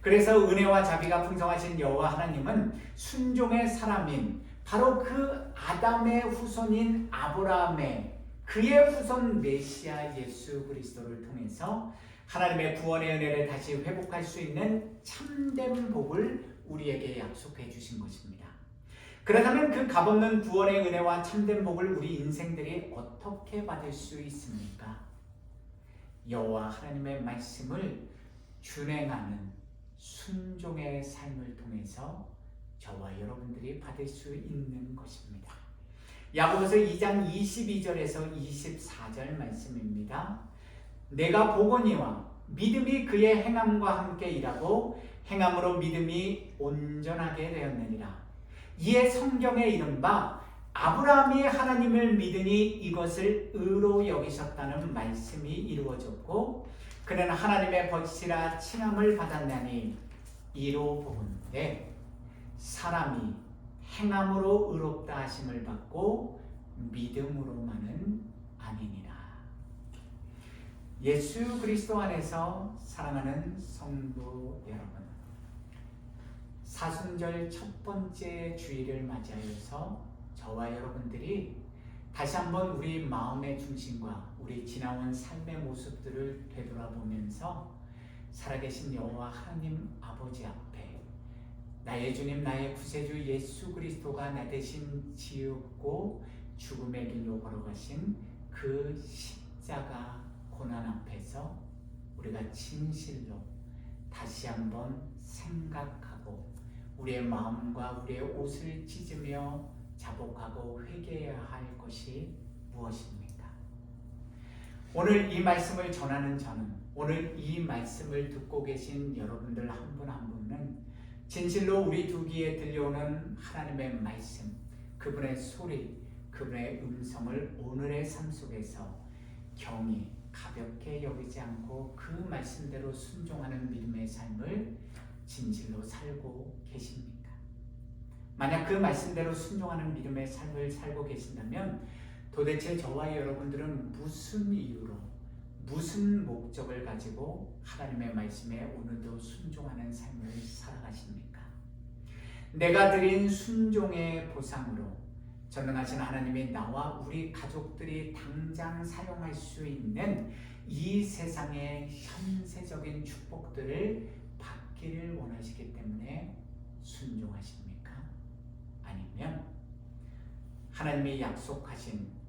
그래서 은혜와 자비가 풍성하신 여호와 하나님은 순종의 사람인 바로 그 아담의 후손인 아브라함의 그의 후손 메시아 예수 그리스도를 통해서 하나님의 구원의 은혜를 다시 회복할 수 있는 참된 복을 우리에게 약속해 주신 것입니다. 그렇다면 그 값없는 구원의 은혜와 참된 복을 우리 인생들이 어떻게 받을 수 있습니까? 여호와 하나님의 말씀을 준행하는 순종의 삶을 통해서 저와 여러분들이 받을 수 있는 것입니다. 야고보서 2장 22절에서 24절 말씀입니다. 내가 보거니와 믿음이 그의 행함과 함께 일하고 행함으로 믿음이 온전하게 되었느니라. 이에 성경에 이른바 아브라함이 하나님을 믿으니 이것을 의로 여기셨다는 말씀이 이루어졌고 그는 하나님의 벗이라 칭함을 받았나니 이로 보건대 사람이 행함으로 의롭다 하심을 받고 믿음으로만은 아니니라. 예수 그리스도 안에서 사랑하는 성도 여러분, 사순절 첫 번째 주일을 맞이하여서 저와 여러분들이 다시 한번 우리 마음의 중심과 우리 지나온 삶의 모습들을 되돌아보면서 살아계신 여호와 하나님 아버지 앞에 나의 주님, 나의 구세주 예수 그리스도가 나 대신 지었고 죽음의 길로 걸어가신 그 십자가 고난 앞에서 우리가 진실로 다시 한번 생각하고 우리의 마음과 우리의 옷을 찢으며 자복하고 회개해야 할 것이 무엇입니까? 오늘 이 말씀을 전하는 저는, 오늘 이 말씀을 듣고 계신 여러분들 한 분 한 분은 진실로 우리 두 귀에 들려오는 하나님의 말씀, 그분의 소리, 그분의 음성을 오늘의 삶 속에서 경히 가볍게 여기지 않고 그 말씀대로 순종하는 믿음의 삶을 진실로 살고 계십니까? 만약 그 말씀대로 순종하는 믿음의 삶을 살고 계신다면 도대체 저와 여러분들은 무슨 이유로, 무슨 목적을 가지고 하나님의 말씀에 오늘도 순종하는 삶을 살아가십니까? 내가 드린 순종의 보상으로 전능하신 하나님이 나와 우리 가족들이 당장 사용할 수 있는 이 세상의 현세적인 축복들을 받기를 원하시기 때문에 순종하십니까? 아니면 하나님이 약속하신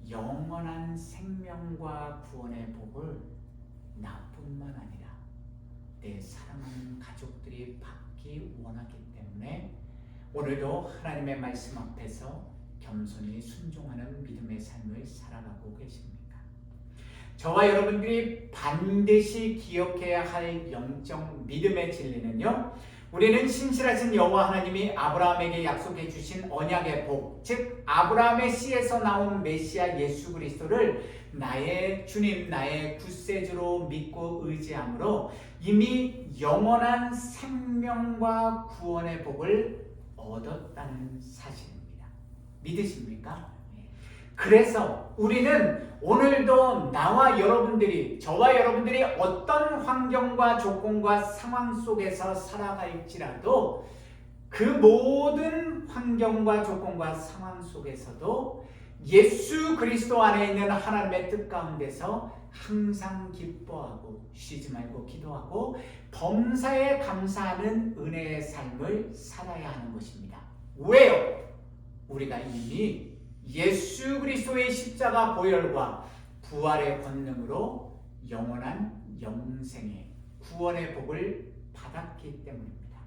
영원한 생명과 구원의 복을 나뿐만 아니라 내 사랑하는 가족들이 받기 원하기 때문에 오늘도 하나님의 말씀 앞에서 겸손히 순종하는 믿음의 삶을 살아가고 계십니까? 저와 여러분들이 반드시 기억해야 할 영적 믿음의 진리는요, 우리는 신실하신 여호와 하나님이 아브라함에게 약속해 주신 언약의 복, 즉 아브라함의 씨에서 나온 메시아 예수 그리스도를 나의 주님, 나의 구세주로 믿고 의지함으로 이미 영원한 생명과 구원의 복을 얻었다는 사실입니다. 믿으십니까? 그래서 우리는 오늘도 나와 여러분들이, 저와 여러분들이 어떤 환경과 조건과 상황 속에서 살아갈지라도 그 모든 환경과 조건과 상황 속에서도 예수 그리스도 안에 있는 하나님의 뜻 가운데서 항상 기뻐하고 쉬지 말고 기도하고 범사에 감사하는 은혜의 삶을 살아야 하는 것입니다. 왜요? 우리가 이미 예수 그리스도의 십자가 보혈과 부활의 권능으로 영원한 영생의 구원의 복을 받았기 때문입니다.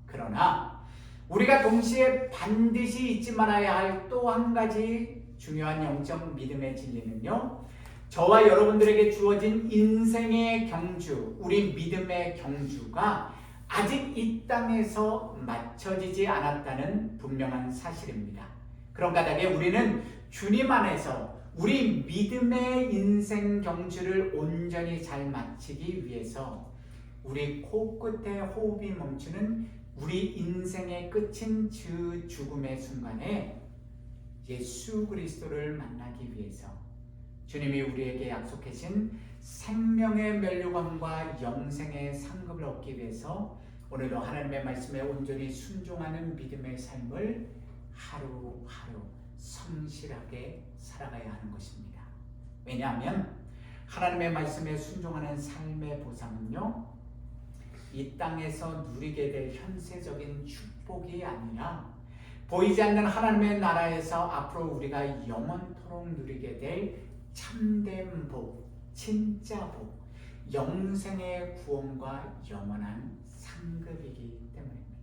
그러나 우리가 동시에 반드시 잊지 말아야 할 또 한 가지 중요한 영적 믿음의 진리는요, 저와 여러분들에게 주어진 인생의 경주, 우리 믿음의 경주가 아직 이 땅에서 맞춰지지 않았다는 분명한 사실입니다. 그런 까닭에 우리는 주님 안에서 우리 믿음의 인생 경주를 온전히 잘 마치기 위해서 우리 코끝에 호흡이 멈추는 우리 인생의 끝인 그 죽음의 순간에 예수 그리스도를 만나기 위해서 주님이 우리에게 약속하신 생명의 면류관과 영생의 상급을 얻기 위해서 오늘도 하나님의 말씀에 온전히 순종하는 믿음의 삶을 하루하루 성실하게 살아가야 하는 것입니다. 왜냐하면 하나님의 말씀에 순종하는 삶의 보상은요, 이 땅에서 누리게 될 현세적인 축복이 아니라 보이지 않는 하나님의 나라에서 앞으로 우리가 영원토록 누리게 될 참된 복, 진짜 복, 영생의 구원과 영원한 상급이기 때문입니다.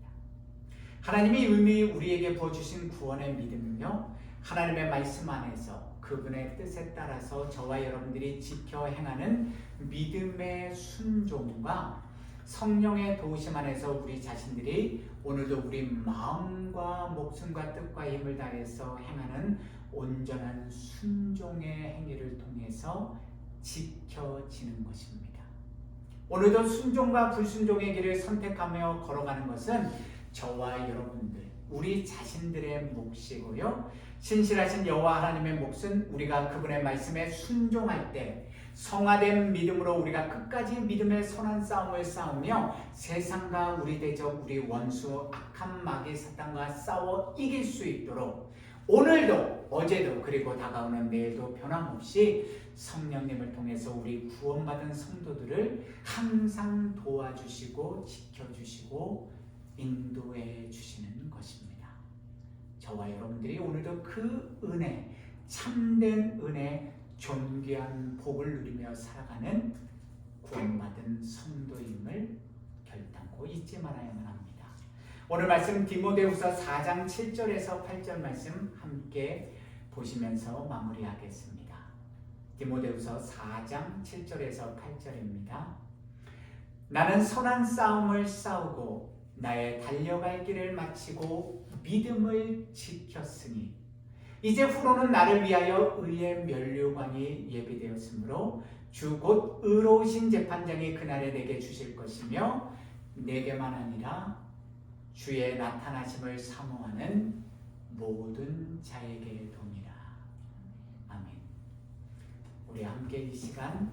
하나님이 이미 우리에게 부어주신 구원의 믿음은요, 하나님의 말씀 안에서 그분의 뜻에 따라서 저와 여러분들이 지켜 행하는 믿음의 순종과 성령의 도우심 안에서 우리 자신들이 오늘도 우리 마음과 목숨과 뜻과 힘을 다해서 행하는 온전한 순종의 행위를 통해서 지켜지는 것입니다. 오늘도 순종과 불순종의 길을 선택하며 걸어가는 것은 저와 여러분들, 우리 자신들의 몫이고요, 신실하신 여호와 하나님의 몫은 우리가 그분의 말씀에 순종할 때 성화된 믿음으로 우리가 끝까지 믿음의 선한 싸움을 싸우며 세상과 우리 대적, 우리 원수 악한 마귀 사탄과 싸워 이길 수 있도록 오늘도, 어제도, 그리고 다가오는 내일도 변함없이 성령님을 통해서 우리 구원받은 성도들을 항상 도와주시고 지켜주시고 인도해 주시는 것입니다. 저와 여러분들이 오늘도 그 은혜, 참된 은혜, 존귀한 복을 누리며 살아가는 구원받은 성도임을 결단코 잊지 말아야만 합니다. 오늘 말씀 디모데후서 4장 7절에서 8절 말씀 함께 보시면서 마무리하겠습니다. 디모데후서 4장 7절에서 8절입니다. 나는 선한 싸움을 싸우고 나의 달려갈 길을 마치고 믿음을 지켰으니 이제 후로는 나를 위하여 의의 면류관이 예비되었으므로 주 곧 의로우신 재판장이 그날에 내게 주실 것이며 내게만 아니라 주의 나타나심을 사모하는 모든 자에게 도니라. 아멘. 우리 함께 이 시간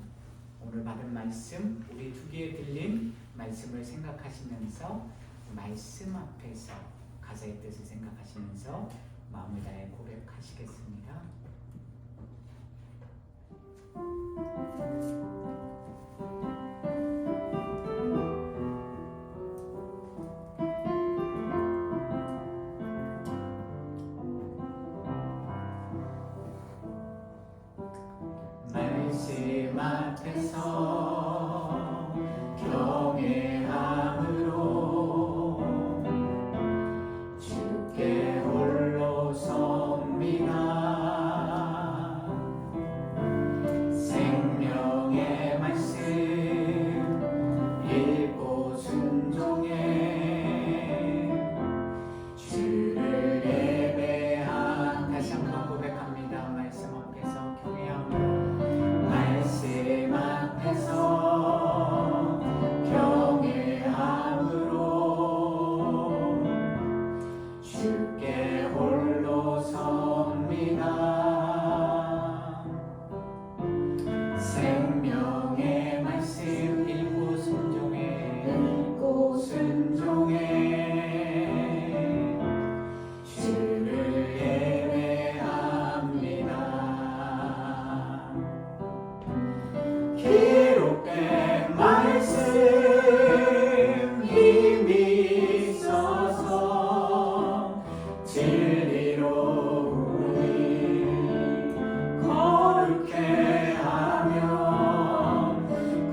오늘 받은 말씀, 우리 두 개에 들린 말씀을 생각하시면서 말씀 앞에서 가사의 뜻을 생각하시면서 마음을 다해 고백하시겠습니다. 말씀 앞에서 경외함으로 주께 홀로 섭니다. 생명의 말씀 읽고 순종해 주를 예배한 다시 한번 고백합니다. 말씀 앞에서 경외함으로 말씀 앞에서 경외함으로 주께 홀로 섭니다. 생명의 말씀 읽고 순종해 주를 예배합니다. 기록된 말씀 힘이 있어서 진리로 우리 거룩해 하며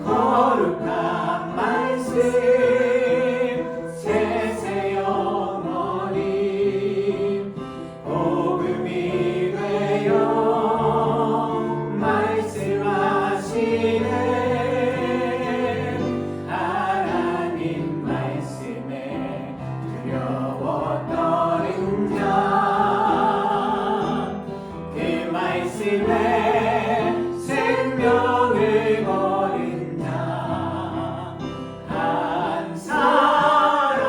거룩한 말씀 세세 영원히 복음이 되어 말씀하시네. 하나님 말씀에 두려워 떠는 자, 그 말씀에 생명을 거는 자, 한 사람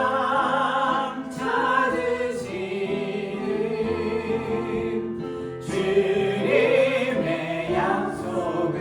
찾으시는 주님의 약속은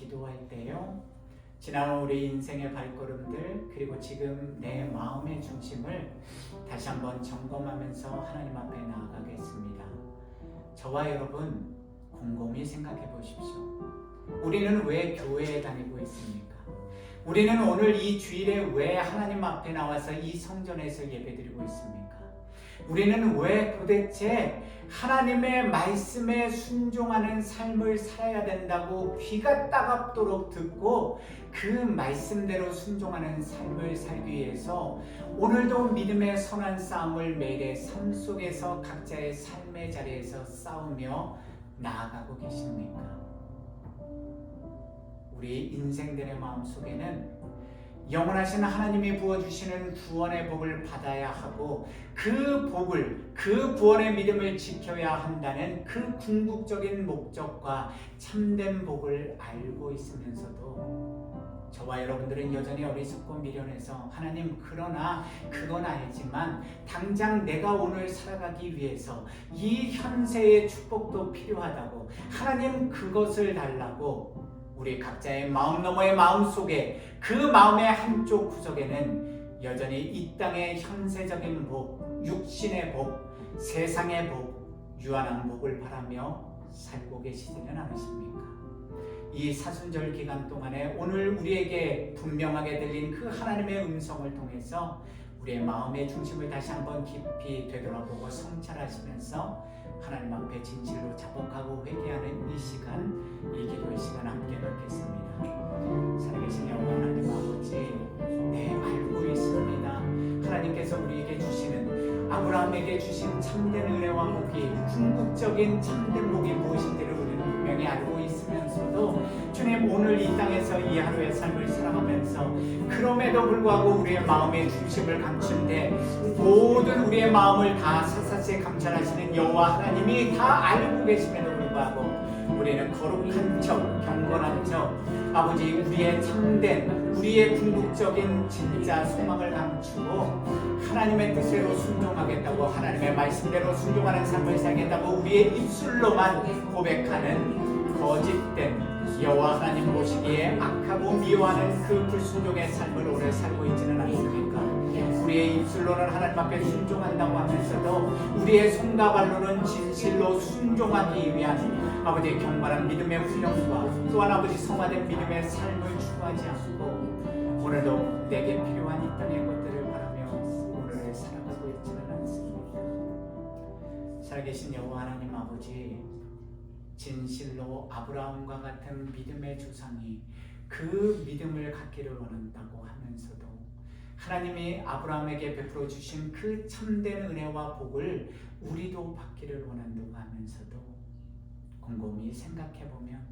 기도할 때요, 지난 우리 인생의 발걸음들 그리고 지금 내 마음의 중심을 다시 한번 점검하면서 하나님 앞에 나아가겠습니다. 저와 여러분 곰곰이 생각해 보십시오. 우리는 왜 교회에 다니고 있습니까? 우리는 오늘 이 주일에 왜 하나님 앞에 나와서 이 성전에서 예배드리고 있습니까? 우리는 왜 도대체 하나님의 말씀에 순종하는 삶을 살아야 된다고 귀가 따갑도록 듣고 그 말씀대로 순종하는 삶을 살기 위해서 오늘도 믿음의 선한 싸움을 매일의 삶 속에서 각자의 삶의 자리에서 싸우며 나아가고 계십니까? 우리 인생들의 마음속에는 영원하신 하나님이 부어주시는 구원의 복을 받아야 하고 그 복을, 그 구원의 믿음을 지켜야 한다는 그 궁극적인 목적과 참된 복을 알고 있으면서도 저와 여러분들은 여전히 어리석고 미련해서 하나님 그러나 그건 알지만 당장 내가 오늘 살아가기 위해서 이 현세의 축복도 필요하다고 하나님 그것을 달라고 우리 각자의 마음 너머의 마음속에 그 마음의 한쪽 구석에는 여전히 이 땅의 현세적인 복, 육신의 복, 세상의 복, 유한한 복을 바라며 살고 계시지는 않으십니까? 이 사순절 기간 동안에 오늘 우리에게 분명하게 들린 그 하나님의 음성을 통해서 우리의 마음의 중심을 다시 한번 깊이 되돌아보고 성찰하시면서 하나님 앞에 진실로 자복하고 회개하는 이 시간, 이 기도의 시간 함께 갖겠습니다. 살아계신 여호와 하나님 아버지, 네 알고 있습니다. 하나님께서 우리에게 주시는 아브라함에게 주신 참된 은혜와 복이 궁극적인 참된 복이 무엇인지를 우리는 분명히 알고 있으면서도 주님 오늘 이 땅에서 이 하루의 삶을 살아가면서 그럼에도 불구하고 우리의 마음의 중심을 감춘데 모든 우리의 마음을 다 샅샅이 감찰하시는 여호와 하나님이 다 알고 계심에도 불구하고 우리는 거룩한 척, 경건한 척 아버지 우리의 참된 우리의 궁극적인 진짜 소망을 감추고 하나님의 뜻대로 순종하겠다고 하나님의 말씀대로 순종하는 삶을 살겠다고 우리의 입술로만 고백하는 거짓된 여호와 하나님 보시기에 악하고 미워하는 그 불순종의 삶을 오래 살고 있지는 않습니까? 우리의 입술로는 하나님 앞에 순종한다고 하면서도 우리의 손과 발로는 진실로 순종하기 위한 아버지의 경건한 믿음의 훈련과 또한 아버지 성화된 믿음의 삶을 추구하지 않고 오늘도 내게 필요한 이 땅의 것들을 바라며 오늘을 살아가고 있지는 않습니다. 살아계신 여호와 하나님 아버지, 진실로 아브라함과 같은 믿음의 조상이 그 믿음을 갖기를 원한다고 하면서도 하나님이 아브라함에게 베풀어 주신 그 참된 은혜와 복을 우리도 받기를 원한다고 하면서도 곰곰이 생각해보면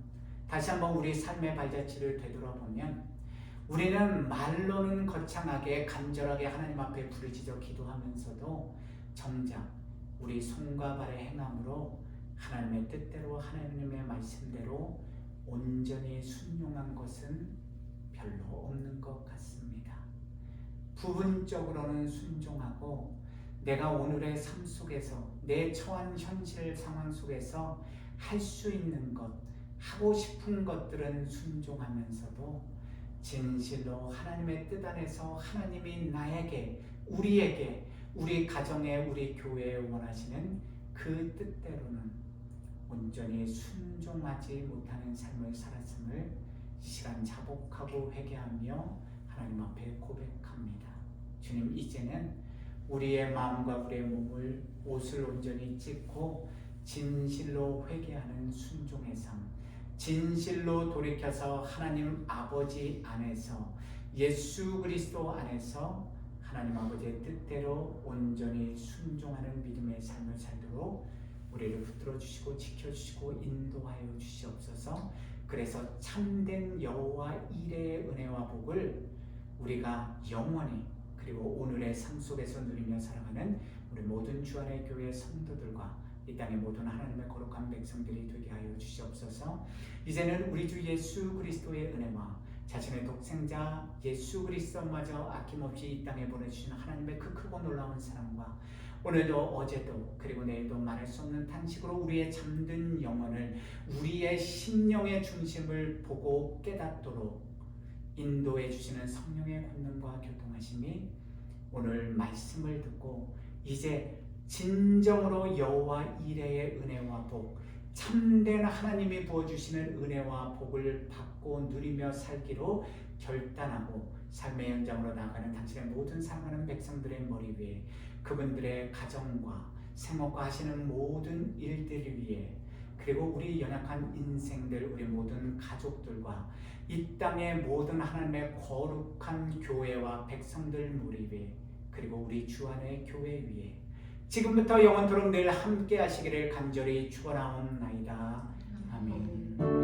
다시 한번 우리 삶의 발자취를 되돌아보면 우리는 말로는 거창하게 간절하게 하나님 앞에 부르짖어 기도하면서도 정작 우리 손과 발의 행함으로 하나님의 뜻대로 하나님의 말씀대로 온전히 순종한 것은 별로 없는 것 같습니다. 부분적으로는 순종하고 내가 오늘의 삶 속에서 내 처한 현실 상황 속에서 할 수 있는 것, 하고 싶은 것들은 순종하면서도 진실로 하나님의 뜻 안에서 하나님이 나에게, 우리에게, 우리 가정에, 우리 교회에 원하시는 그 뜻대로는 온전히 순종하지 못하는 삶을 살았음을 이 시간 자복하고 회개하며 하나님 앞에 고백합니다. 주님, 이제는 우리의 마음과 우리의 몸을 옷을 온전히 찢고 진실로 회개하는 순종의 삶, 진실로 돌이켜서 하나님 아버지 안에서 예수 그리스도 안에서 하나님 아버지의 뜻대로 온전히 순종하는 믿음의 삶을 살도록 우리를 붙들어 주시고 지켜주시고 인도하여 주시옵소서. 그래서 참된 여호와 일의 은혜와 복을 우리가 영원히 그리고 오늘의 삶 속에서 누리며 살아가는 우리 모든 주안의 교회 성도들과 이 땅의 모든 하나님의 거룩한 백성들이 되게 하여 주시옵소서. 이제는 우리 주 예수 그리스도의 은혜와 자신의 독생자 예수 그리스도마저 아낌없이 이 땅에 보내주신 하나님의 그 크고 놀라운 사랑과 오늘도 어제도 그리고 내일도 말할 수 없는 탄식으로 우리의 잠든 영혼을 우리의 심령의 중심을 보고 깨닫도록 인도해 주시는 성령의 권능과 교통하심이 오늘 말씀을 듣고 이제 진정으로 여호와 이레의 은혜와 복, 참된 하나님이 부어주시는 은혜와 복을 받고 누리며 살기로 결단하고 삶의 현장으로 나아가는 당신의 모든 사랑하는 백성들의 머리 위에 그분들의 가정과 생업과 하시는 모든 일들 위에 그리고 우리 연약한 인생들 우리 모든 가족들과 이 땅의 모든 하나님의 거룩한 교회와 백성들 머리 위에 그리고 우리 주 안의 교회 위에 지금부터 영원토록 늘 함께 하시기를 간절히 축원하옵나이다. 아멘.